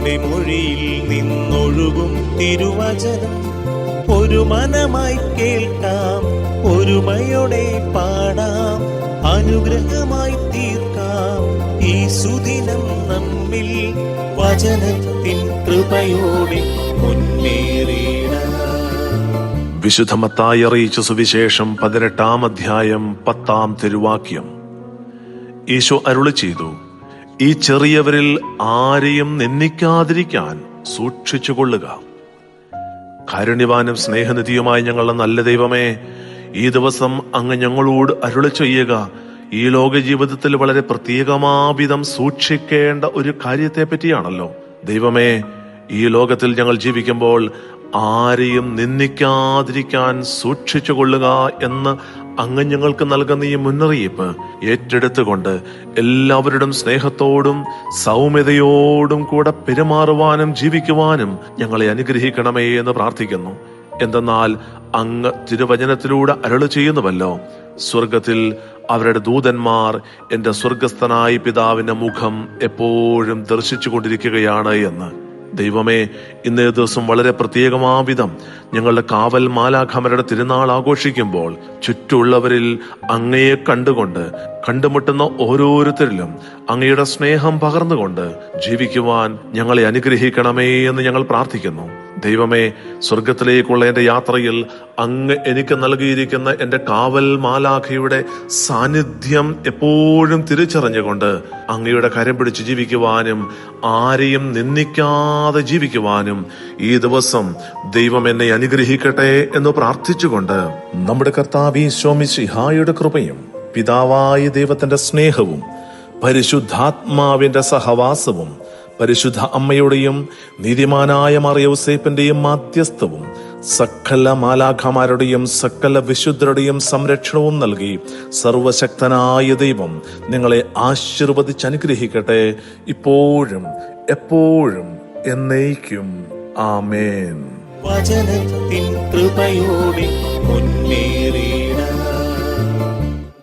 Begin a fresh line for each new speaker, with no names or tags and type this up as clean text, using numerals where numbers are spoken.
അങ്ങയുടെ മൊഴിയിൽ നിന്നൊഴുകും തിരുവചനം ഒരു മനമായി കേൾക്കാം, ഒരുമയോടെ പാടാം, അനുഗ്രഹമായി തീർക്കാം ഈ സുദിനം നമ്മിൽ വചനത്തിൻ കൃപയോടെ മുന്നേറിയിടാം.
വിശുദ്ധ മത്തായി അറിയിച്ച സുവിശേഷം 18-ാം അധ്യായം 10-ാം തിരുവാക്യം. ഈശോ അരുളി ചെയ്തു, ഈ ചെറിയവരിൽ ആരെയും നിന്ദിക്കാതിരിക്കാൻ സൂക്ഷിച്ചുകൊള്ളുക. കാരുണ്യവാനും സ്നേഹനിധിയുമായ ഞങ്ങളുടെ നല്ല ദൈവമേ, ഈ ദിവസം അങ്ങ് ഞങ്ങളോട് അരുളി ചെയ്യുക ഈ ലോക ജീവിതത്തിൽ വളരെ പ്രത്യേകമാവിധം സൂക്ഷിക്കേണ്ട ഒരു കാര്യത്തെ പറ്റിയാണല്ലോ. ദൈവമേ, ഈ ലോകത്തിൽ ഞങ്ങൾ ജീവിക്കുമ്പോൾ ആരെയും നിന്ദിക്കാതിരിക്കാൻ സൂക്ഷിച്ചുകൊള്ളുക എന്ന് അങ്ങ് ഞങ്ങൾക്ക് നൽകുന്ന ഈ മുന്നറിയിപ്പ് ഏറ്റെടുത്തുകൊണ്ട് എല്ലാവരുടെയും സ്നേഹത്തോടും സൗമ്യതയോടും കൂടെ പെരുമാറുവാനും ജീവിക്കുവാനും ഞങ്ങളെ അനുഗ്രഹിക്കണമേ എന്ന് പ്രാർത്ഥിക്കുന്നു. എന്തെന്നാൽ അങ്ങ് തിരുവചനത്തിലൂടെ അരുളി ചെയ്യുന്നുവല്ലോ, സ്വർഗത്തിൽ അവരുടെ ദൂതന്മാർ എന്റെ സ്വർഗസ്ഥനായ പിതാവിന്റെ മുഖം എപ്പോഴും ദർശിച്ചു കൊണ്ടിരിക്കുകയാണ് എന്ന്. ദൈവമേ, ഇന്നേ ദിവസം വളരെ പ്രത്യേകമാവിധം ഞങ്ങളുടെ കാവൽ മാലാഖമാരുടെ തിരുനാൾ ആഘോഷിക്കുമ്പോൾ ചുറ്റുമുള്ളവരിൽ അങ്ങയെ കണ്ടുകൊണ്ട് കണ്ടുമുട്ടുന്ന ഓരോരുത്തരിലും അങ്ങയുടെ സ്നേഹം പകർന്നുകൊണ്ട് ജീവിക്കുവാൻ ഞങ്ങളെ അനുഗ്രഹിക്കണമേ എന്ന് ഞങ്ങൾ പ്രാർത്ഥിക്കുന്നു. ദൈവമേ, സ്വർഗത്തിലേക്കുള്ള എന്റെ യാത്രയിൽ അങ്ങ് എനിക്ക് നൽകിയിരിക്കുന്ന എന്റെ കാവൽ മാലാഖയുടെ സാന്നിധ്യം എപ്പോഴും തിരിച്ചറിഞ്ഞുകൊണ്ട് അങ്ങയുടെ കരം പിടിച്ച് ജീവിക്കുവാനും ആരെയും നിന്ദിക്കാതെ ജീവിക്കുവാനും ഈ ദിവസം ദൈവം എന്നെ അനുഗ്രഹിക്കട്ടെ എന്ന് പ്രാർത്ഥിച്ചുകൊണ്ട് നമ്മുടെ കർത്താവ് ഈശോ മിശിഹായുടെ കൃപയും പിതാവായ ദൈവത്തിന്റെ സ്നേഹവും പരിശുദ്ധാത്മാവിന്റെ സഹവാസവും പരിശുദ്ധ അമ്മയുടെയും നീതിമാനായ മറിയൗസേപ്പിന്റെയും മാധ്യസ്ഥവും സകല മാലാഖമാരുടെയും സകല വിശുദ്ധരുടെയും സംരക്ഷണവും നൽകി സർവശക്തനായ ദൈവം നിങ്ങളെ ആശീർവദിച്ച് അനുഗ്രഹിക്കട്ടെ, ഇപ്പോഴും എപ്പോഴും എന്നേക്കും. ആമേൻ.
വചനത്തിൻ കൃപയോടെ മുന്നേറി